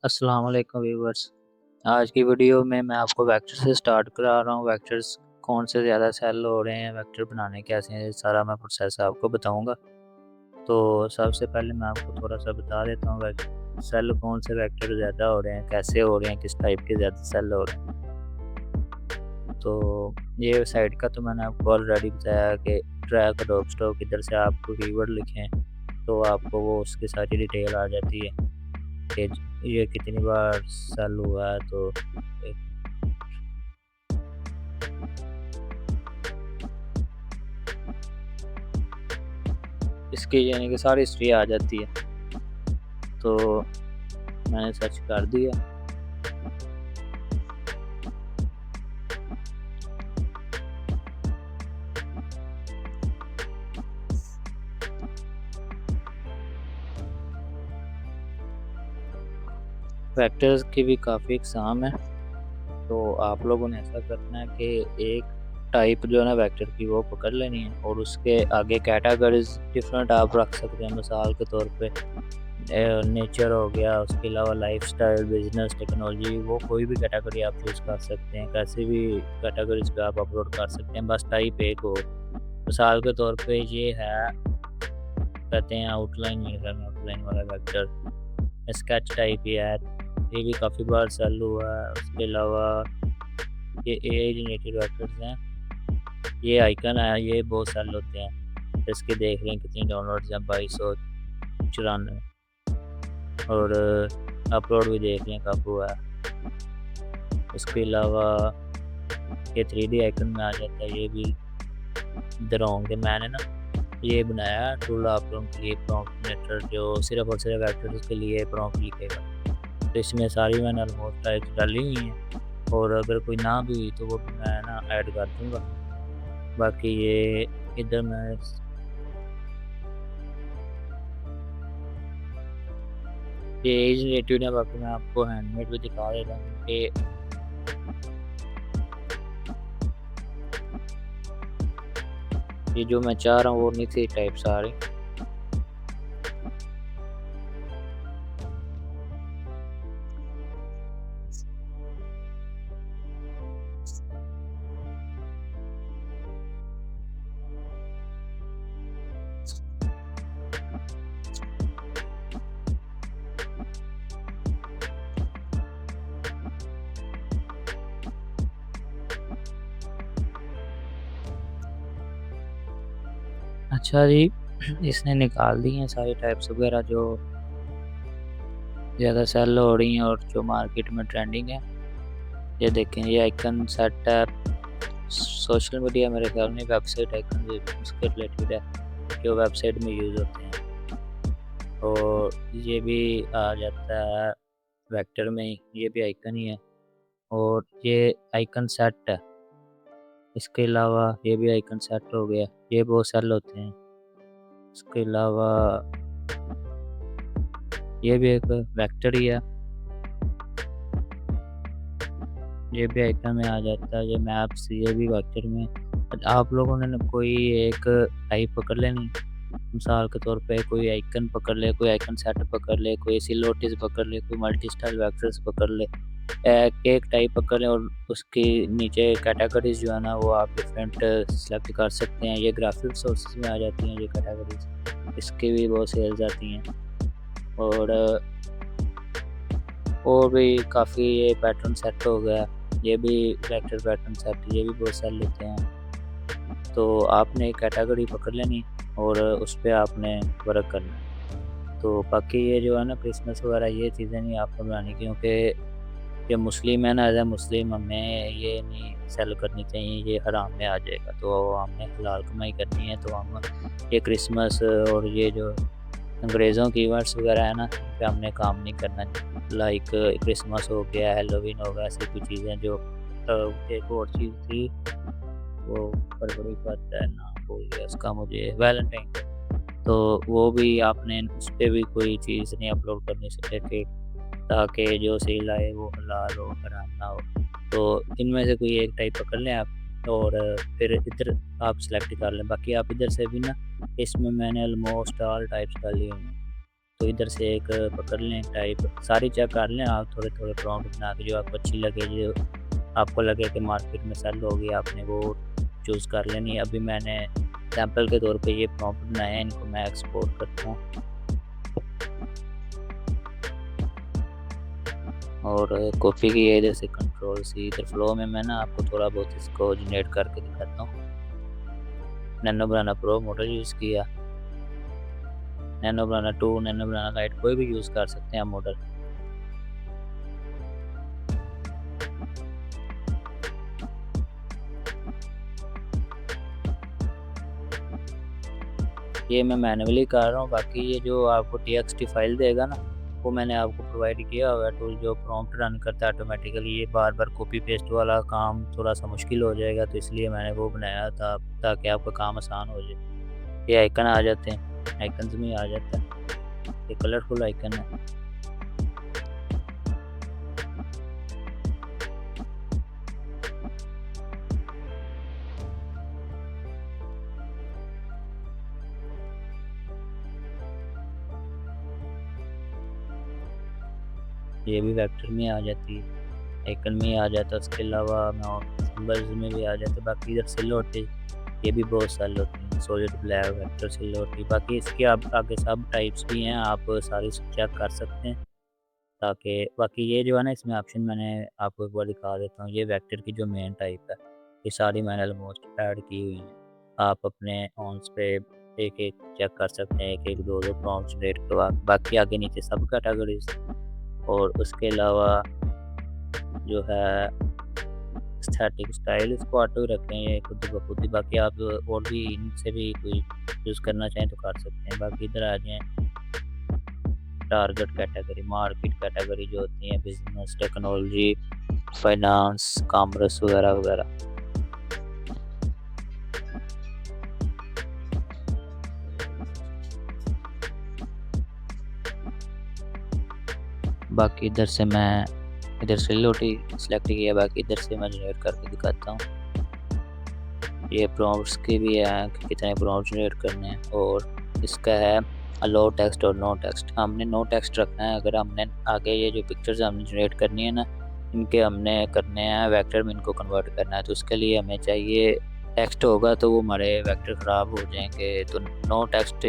अस्सलाम वालेकुम व्यूवर्स। आज की वीडियो में मैं आपको वेक्टर से स्टार्ट करा रहा हूँ। वेक्टर्स कौन से ज़्यादा सेल हो रहे हैं, वेक्टर बनाने कैसे हैं, ये सारा मैं प्रोसेस आपको बताऊँगा। तो सबसे पहले मैं आपको थोड़ा-सा बता देता हूँ सेल कौन से वेक्टर ज़्यादा हो रहे हैं, कैसे हो रहे हैं, किस टाइप के ज़्यादा सेल हो रहे हैं। तो ये साइट का तो मैंने आपको ऑलरेडी बताया कि ट्रैक डॉग स्टॉक, इधर से आपको कीवर्ड लिखें तो आपको वो उसकी सारी डिटेल आ जाती है कि ये कितनी बार सेल हुआ है। तो इसकी यानी कि सारी हिस्ट्री आ जाती है। तो मैंने सर्च कर दिया। वेक्टर्स की भी काफ़ी इकसाम है, तो आप लोगों ने ऐसा करना है कि एक टाइप जो है ना वेक्टर की वो पकड़ लेनी है और उसके आगे कैटेगरीज डिफरेंट आप रख सकते हैं। मिसाल के तौर पे नेचर हो गया, उसके अलावा लाइफस्टाइल, बिजनेस, टेक्नोलॉजी, वो कोई भी कैटेगरी आप चूज़ कर सकते हैं। कैसे भी कैटेगरीज पे आप अपलोड कर सकते हैं, बस टाइप एक हो। मिसाल के तौर पे ये है, कहते हैं आउटलाइन, ये है आउटलाइन वाला वेक्टर। स्केच टाइप ही है, ये भी काफ़ी बार सेल हुआ है। उसके अलावा ये एआई जनरेटेड वेक्टर्स हैं, ये आइकन है, ये बहुत सेल होते हैं। इसके देख रहे हैं कितनी डाउनलोड्स हैं, 2294। और अपलोड भी देख लें कब हुआ है। उसके अलावा ये 3D आइकन में आ जाता है, ये भी इधर होंगे। मैंने ना ये बनाया है टूल आप लोगों के लिए, प्रॉम्प्ट जनरेटर, जो सिर्फ और सिर्फ वेक्टर्स के लिए प्रॉम्प्ट लिखेगा। तो इसमें सारी मैंने ऑलमोस्ट टाइप्स डाली हुई हैं, और अगर कोई ना भी हुई तो वो भी मैं ना ऐड कर दूँगा। बाकी ये इधर मैं ये एज रिलेटेड है। बाकी मैं आपको हैंडमेड भी दिखा देता हूँ कि ये जो मैं चाह रहा हूँ वो नहीं थी टाइप सारे। अच्छा जी, इसने निकाल दी हैं सारी टाइप्स वगैरह जो ज़्यादा सेल हो रही हैं और जो मार्केट में ट्रेंडिंग है। ये देखें, ये आइकन सेट है, सोशल मीडिया मेरे ख्याल में वेबसाइट आइकन भी उसके रिलेटेड है, जो वेबसाइट में यूज़ होते हैं। और ये भी आ जाता है वेक्टर में ही, ये भी आइकन ही है। और ये आइकन सेट है, इसके अलावा ये भी आइकन सेट हो गया, ये बहुत सेल होते हैं। इसके अलावा ये भी एक वेक्टर ही है, ये भी आइकन में आ जाता है। ये मैप्स, ये भी वेक्टर में। आप लोगों ने ना कोई एक टाइप पकड़ लेनी। मिसाल के तौर पे कोई आइकन पकड़ ले, कोई आइकन सेट पकड़ ले, कोई सिलोटिस पकड़ ले, कोई मल्टी स्टाइल वेक्टर्स पकड़ ले। एक टाइप पकड़ लें और उसके नीचे कैटेगरीज जो है ना वो आप डिफरेंट सेलेक्ट कर सकते हैं। ये ग्राफिक सोर्सेज में आ जाती हैं ये कैटेगरीज, इसकी भी बहुत सेल्स आती हैं। और भी काफ़ी, ये पैटर्न सेट हो गया, ये भी वेक्टर पैटर्न सेट, ये भी बहुत सेल लेते हैं। तो आपने एक कैटेगरी पकड़ लेनी और उस पे आपने वर्क करना है। तो बाकी ये जो है ना क्रिसमस वगैरह ये चीज़ें नहीं आपको बनानी, क्योंकि ये मुस्लिम है ना, एज़ ए मुस्लिम हमें ये नहीं सेल करनी चाहिए, ये हराम में आ जाएगा। तो हमने हलाल कमाई करनी है, तो हम ये क्रिसमस और ये जो अंग्रेज़ों की इवेंट्स वगैरह है ना, इन पे हमने काम नहीं करना। लाइक क्रिसमस हो गया, हैलोवीन हो गया, ऐसी कुछ चीज़ें जो एक और चीज़ थी, वो फरवरी पता है ना, भूल गया उसका मुझे, वैलेंटाइन। तो वो भी आपने उस पे भी कोई चीज़ नहीं अपलोड करनी सर्टिफिकेट, ताकि जो सेल आए वो हलाल हो, हराम ना हो। तो इनमें से कोई एक टाइप पकड़ लें आप, और फिर इधर आप सेलेक्ट कर लें। बाकी आप इधर से भी ना, इसमें मैंने ऑलमोस्ट ऑल टाइप्स डाली हुई हैं। तो इधर से एक पकड़ लें टाइप, सारी चेक कर लें आप, थोड़े थोड़े प्रॉम्प्ट बना के जो आपको अच्छी लगे, जो आपको लगे कि मार्केट में सेल होगी, आपने वो चूज़ कर लेनी है। अभी मैंने सैम्पल के तौर पे ये प्रॉम्प्ट बनाए हैं, इनको मैं एक्सपोर्ट करता हूँ और कॉपी की है इधर से कंट्रोल सी। इधर फ्लो में मैं ना आपको थोड़ा बहुत इसको जनरेट करके दिखाता हूँ। नैनो बनाना प्रो मॉडल यूज़ किया, नैनो बनाना 2, नैनो बनाना लाइट, कोई भी यूज़ कर सकते हैं मॉडल। ये मैं मैनुअली कर रहा हूँ, बाकी ये जो आपको txt फाइल देगा ना, वो मैंने आपको प्रोवाइड किया हुआ है टूल जो प्रॉम्प्ट रन करता है ऑटोमेटिकली। ये बार बार कॉपी पेस्ट वाला काम थोड़ा सा मुश्किल हो जाएगा, तो इसलिए मैंने वो बनाया था ताकि आपका काम आसान हो जाए। ये आइकन आ जाते हैं, आइकन्स में आ जाता है, ये कलरफुल आइकन है। ये भी वेक्टर में आ जाती है, आइकन में आ जाता है। उसके अलावा सिंबल्स में भी आ जाता है। बाकी इधर सेल होती है, ये भी बहुत सेल होती है, सॉलिड ब्लैक वेक्टर सेल होती है। बाकी इसके आप आगे सब टाइप्स भी हैं, आप सारी चेक कर सकते हैं। ताकि बाकी ये जो है ना, इसमें ऑप्शन मैंने आपको एक बार दिखा देता हूँ। ये वेक्टर की जो मेन टाइप है, ये सारी मैंने ऑलमोस्ट ऐड की हुई हैं। आप अपने ऑन्स पे एक एक चेक कर सकते हैं, एक एक दो दो प्रॉम्प्ट्स रेट के बाद। बाकी आगे नीचे सब कैटेगरीज, और उसके अलावा जो है स्टैटिक स्टाइल, इसको ऑटो ही रखें, ये खुद ब खुद ही। बाकी आप और भी इनसे भी कोई यूज़ करना चाहें तो कर सकते हैं। बाकी इधर आ जाएँ, टारगेट कैटेगरी, मार्केट कैटेगरी जो होती हैं, बिजनेस, टेक्नोलॉजी, फाइनेंस, कॉमर्स वगैरह वगैरह। बाकी इधर से मैं इधर से लोटी सेलेक्ट किया, बाकी इधर से मैं जनरेट करके दिखाता हूँ। ये प्रॉम्प्ट्स की भी है कि कितने प्रॉम्प्ट जनरेट करने हैं, और इसका है अलो टेक्स्ट और नो टेक्स्ट। हमने नो टेक्स्ट रखना है। अगर हमने आगे ये जो पिक्चर्स हमने जनरेट करनी है ना, इनके हमने करने हैं वेक्टर में, इनको कन्वर्ट करना है, तो उसके लिए हमें चाहिए टेक्स्ट होगा तो वो हमारे वेक्टर ख़राब हो जाएंगे। तो नो टेक्स्ट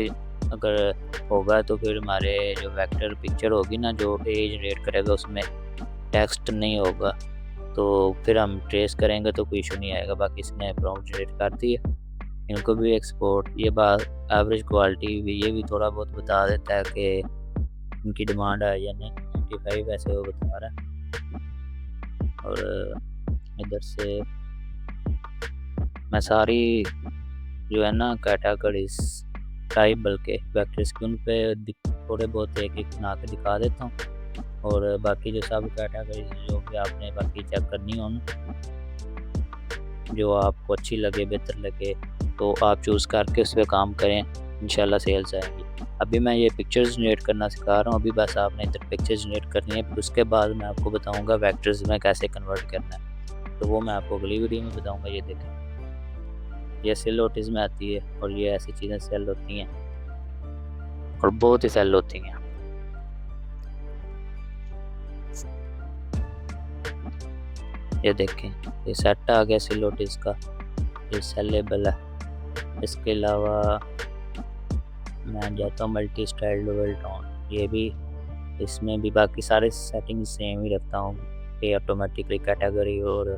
अगर होगा तो फिर हमारे जो वेक्टर पिक्चर होगी ना, जो ए जनरेट करेगा, उसमें टेक्स्ट नहीं होगा, तो फिर हम ट्रेस करेंगे तो कोई इशू नहीं आएगा। बाकी इसने प्रॉम्प्ट जनरेट कर दी है, इनको भी एक्सपोर्ट। ये बात एवरेज क्वालिटी भी, ये भी थोड़ा बहुत बता देता है कि इनकी डिमांड है या नहीं। 95 ऐसे वो बता रहा है। और इधर से मैं सारी जो है ना कैटेगरीज टाइप, बल्कि वेक्टर्स की, उन पे थोड़े बहुत एक एक बना के दिखा देता हूँ। और बाकी जो सब कैटेगरीज जो भी आपने बाकी चेक करनी हो, जो आपको अच्छी लगे, बेहतर लगे, तो आप चूज़ करके उस पर काम करें, इंशाल्लाह सेल्स आएंगी। अभी मैं ये पिक्चर्स जनरेट करना सिखा रहा हूँ, अभी बस आपने इधर पिक्चर्स जनरेट करनी है, फिर उसके बाद मैं आपको बताऊँगा वेक्टर्स में कैसे कन्वर्ट करना है, तो वो मैं आपको अगली वीडियो में बताऊँगा। ये देखें, ये सेल नोटिस में आती है, और ये ऐसी चीज़ें सेल होती हैं, और बहुत ही सेल होती हैं। ये देखें, ये सेट आ गया सेल नोटिस का, ये सेलेबल है। इसके अलावा मैं जाता हूँ मल्टी स्टाइल डुअल टोन, ये भी, इसमें भी बाकी सारे सेटिंग्स सेम ही रखता हूँ कि ऑटोमेटिकली कैटेगरी, और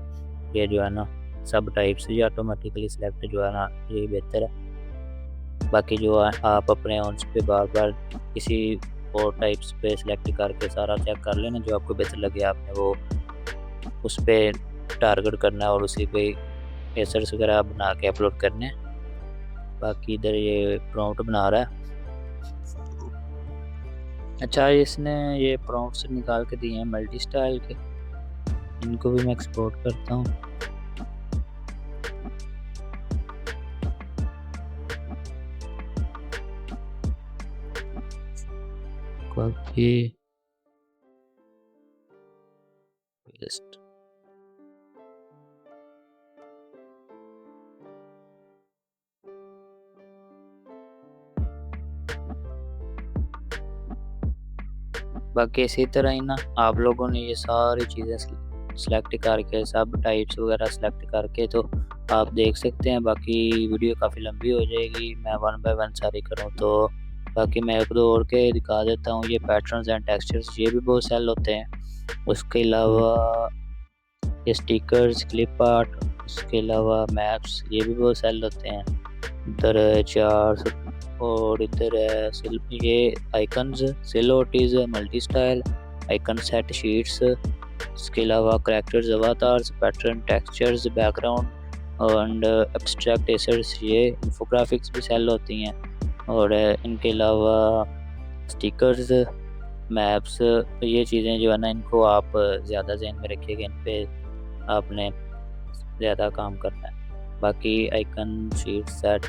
ये जो है ना सब टाइप्स ये ऑटोमेटिकली सिलेक्ट जो है ना, ये बेहतर है। बाकी जो आप अपने ऑन्स पे बार बार किसी और टाइप्स पे सिलेक्ट करके सारा चेक कर लेना, जो आपको बेहतर लगे आपने वो उस पर टारगेट करना है, और उसी पे एसर्स वगैरह बना के अपलोड करने हैं। बाकी इधर ये प्रॉम्प्ट बना रहा है। अच्छा, इसने ये प्रॉम्प्ट्स निकाल के दिए हैं मल्टी स्टाइल के, इनको भी मैं एक्सपोर्ट करता हूँ। कॉपी पेस्ट, बाकी इसी तरह ही ना आप लोगों ने ये सारी चीज़ें सेलेक्ट करके सब टाइप्स वगैरह सेलेक्ट करके तो आप देख सकते हैं। बाकी वीडियो काफ़ी लंबी हो जाएगी, मैं वन बाय वन सारी करूँ तो। बाकी मैं एक दो और के दिखा देता हूँ। ये पैटर्न्स एंड टेक्सचर्स ये भी बहुत सेल होते हैं। उसके अलावा ये स्टिकर्स, क्लिप आर्ट, उसके अलावा मैप्स ये भी बहुत सेल होते हैं। इधर है चार्ट्स और इधर है ये आइकन्स, सिलोटीज, multi style icon set sheets, इसके अलावा characters, avatars, pattern, textures, background and abstract assets, ये इन्फोग्राफिक्स भी सेल होती हैं। और इनके अलावा स्टिकर्स, मैप्स, ये चीज़ें जो है ना इनको आप ज़्यादा ज़हन में रखिएगा, इन पे आपने ज़्यादा काम करना है। बाकी आइकन शीट सेट,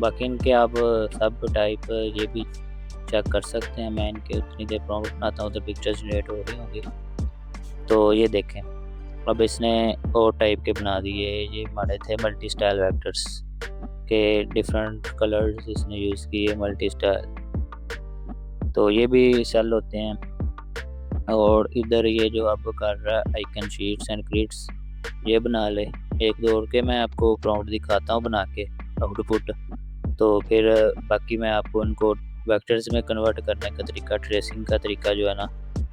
बाकी इनके आप सब टाइप ये भी चेक कर सकते हैं। मैं इनके उतनी देर प्रॉम्प्ट बनाता हूँ तो पिक्चर्स जनरेट हो रही होंगी। तो ये देखें, अब इसने और टाइप के बना दिए। ये हमारे थे मल्टी स्टाइल वेक्टर्स के डिफरेंट कलर्स इसने यूज़ किए, मल्टी स्टाइल, तो ये भी सेल होते हैं। और इधर ये जो अब कर रहा है आइकन शीट्स एंड ग्रिड्स, ये बना ले। एक दो और के मैं आपको प्रॉम्प्ट दिखाता हूँ बना के आउटपुट, तो फिर बाकी मैं आपको इनको वेक्टर्स में कन्वर्ट करने का तरीका, ट्रेसिंग का तरीका जो है ना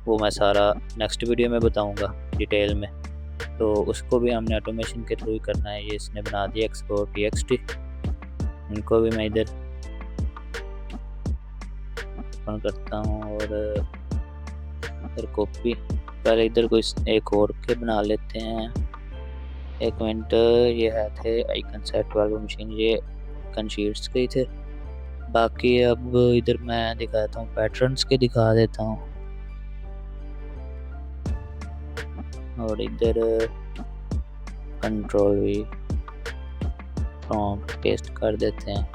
वो मैं सारा नेक्स्ट वीडियो में बताऊंगा डिटेल में। तो उसको भी हमने ऑटोमेशन के थ्रू ही करना है। ये इसने बना दिया एक्सपोर्ट txt, इनको भी मैं इधर ओपन करता हूँ और इधर कॉपी, पहले इधर कोई एक और के बना लेते हैं। एक मिनट, ये है थे आइकन सेट वाली मशीन, ये आइकन शीट्स के ही थे। बाकी अब इधर मैं दिखाता हूँ पैटर्न्स के दिखा देता हूँ और इधर कंट्रोल भी प्रॉम्प्ट पेस्ट कर देते हैं।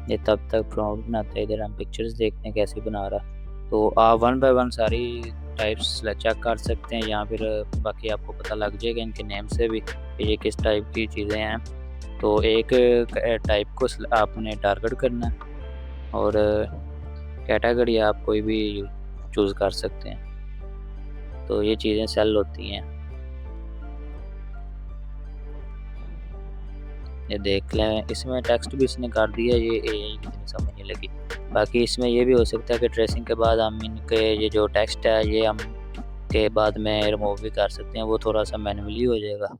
ये तब तक प्रॉम्प्ट बनाते हैं, इधर हम पिक्चर्स देखते हैं कैसे बना रहा। तो आप वन बाय वन सारी टाइप्स चेक कर सकते हैं, या फिर बाकी आपको पता लग जाएगा इनके नेम से भी ये किस टाइप की चीज़ें हैं। तो एक टाइप को आपने टारगेट करना है और कैटेगरी आप कोई भी चूज़ कर सकते हैं। तो ये चीज़ें सेल होती हैं, ये देख लें। इसमें टेक्स्ट भी इसने कर दिया, ये इतनी समझ नहीं लगी। बाकी इसमें ये भी हो सकता है कि ट्रेसिंग के बाद हम इनके ये जो टेक्स्ट है ये हम के बाद में रिमूव भी कर सकते हैं, वो थोड़ा सा मैनुअली हो जाएगा।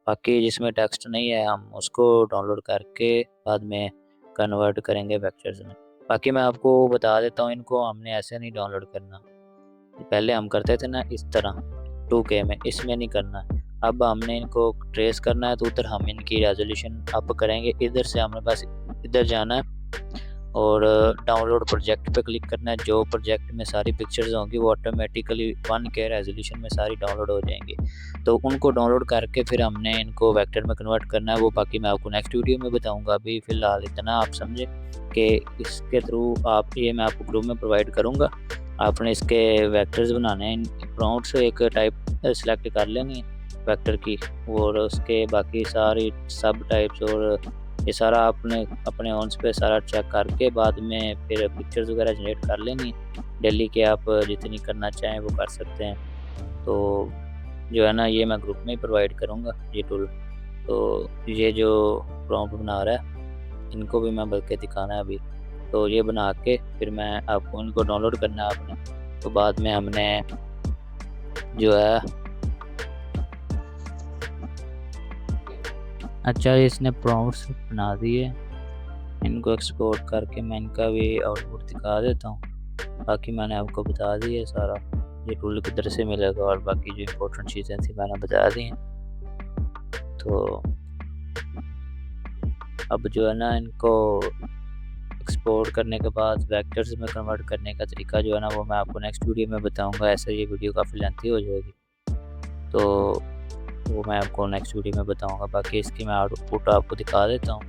बाकी जिसमें टेक्स्ट नहीं है हम उसको डाउनलोड करके बाद में कन्वर्ट करेंगे वेक्टर्स में। बाकी मैं आपको बता देता हूँ, इनको हमने ऐसे नहीं डाउनलोड करना। पहले हम करते थे ना इस तरह 2K में, इसमें नहीं करना। अब हमने इनको ट्रेस करना है तो उधर हम इनकी रेजोल्यूशन अप करेंगे। इधर से हमें बस इधर जाना है और डाउनलोड प्रोजेक्ट पे क्लिक करना है। जो प्रोजेक्ट में सारी पिक्चर्स होंगी वो ऑटोमेटिकली 1K रेजोल्यूशन में सारी डाउनलोड हो जाएंगी। तो उनको डाउनलोड करके फिर हमने इनको वेक्टर में कन्वर्ट करना है। वो बाकी मैं आपको नेक्स्ट वीडियो में बताऊंगा। अभी फ़िलहाल इतना आप समझे कि इसके थ्रू आप ये मैं आपको ग्रुप में प्रोवाइड करूँगा। आपने इसके वेक्टर्स बनाने हैं, प्रॉम्प्ट से एक टाइप सेलेक्ट कर लेनी है वेक्टर की, और उसके बाकी सारी सब टाइप्स और ये सारा आपने अपने ऑन्स पे सारा चेक करके बाद में फिर पिक्चर्स वगैरह जनरेट कर लेनी है। डेली के आप जितनी करना चाहें वो कर सकते हैं। तो जो है ना ये मैं ग्रुप में ही प्रोवाइड करूँगा ये टूल। तो ये जो प्रॉम्प्ट बना रहा है इनको भी मैं बल्कि दिखाना है अभी। तो ये बना के फिर मैं आपको इनको डाउनलोड करना है आपने। तो बाद में हमने जो है अच्छा इसने प्रॉम्प्ट्स बना दिए, इनको एक्सपोर्ट करके मैं इनका भी आउटपुट दिखा देता हूँ। बाकी मैंने आपको बता दिया सारा ये टूल किधर से मिलेगा, और बाकी जो इम्पोर्टेंट चीज़ें थी मैंने बता दी हैं। तो अब जो है ना इनको एक्सपोर्ट करने के बाद वेक्टर्स में कन्वर्ट करने का तरीका जो है ना वो मैं आपको नेक्स्ट वीडियो में बताऊँगा। ऐसे ये वीडियो काफ़ी लेंथी हो जाएगी, तो वो मैं आपको नेक्स्ट वीडियो में बताऊंगा। बाकी इसकी मैं आउटपुट आपको दिखा देता हूँ,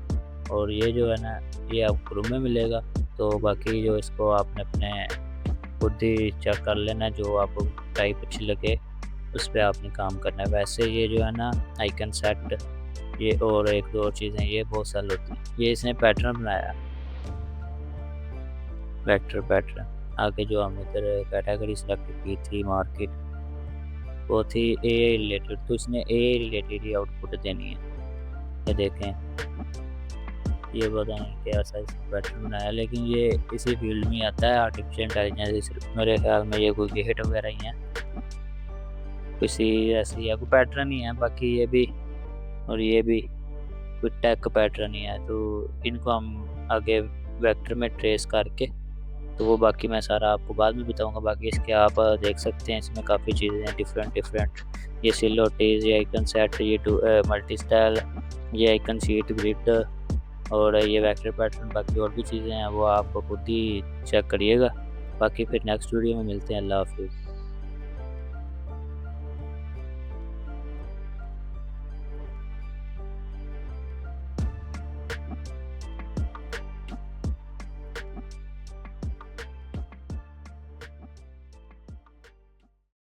और ये जो है ना ये आपको रूम में मिलेगा। तो बाकी जो इसको आपने अपने खुद ही चेक कर लेना जो आपको टाइप अच्छी लगे उस पर आपने काम करना है। वैसे ये जो है ना आइकन सेट, ये और एक दो और चीज़ें ये बहुत सरल होती हैं। ये इसने पैटर्न बनाया, वेक्टर पैटर्न। आगे जो हम इधर कैटेगरी सेलेक्ट की थी मार्केट, वो थी एआई रिलेटेड, तो इसने एआई रिलेटेड ही आउटपुट देनी है। ये देखें, ये पता नहीं क्या सा इसने पैटर्न बनाया, लेकिन ये इसी फील्ड में आता है, आर्टिफिशियल इंटेलिजेंस। मेरे ख्याल में ये कोई गेट वगैरह ही है, किसी ऐसी या कोई पैटर्न ही है। बाकी ये भी और ये भी कोई टेक पैटर्न ही है, तो इनको हम आगे वेक्टर में ट्रेस करके, तो वो बाकी मैं सारा आपको बाद में बताऊंगा। बाकी इसके आप देख सकते हैं, इसमें काफ़ी चीज़ें हैं डिफरेंट डिफरेंट। ये सिलोटीज, ये आइकन सेट, ये मल्टी स्टाइल, ये आइकन शीट ग्रिड और ये वेक्टर पैटर्न। बाकी और भी चीज़ें हैं, वो आप खुद ही चेक करिएगा। बाकी फिर नेक्स्ट वीडियो में मिलते हैं। अल्लाह हाफिज़।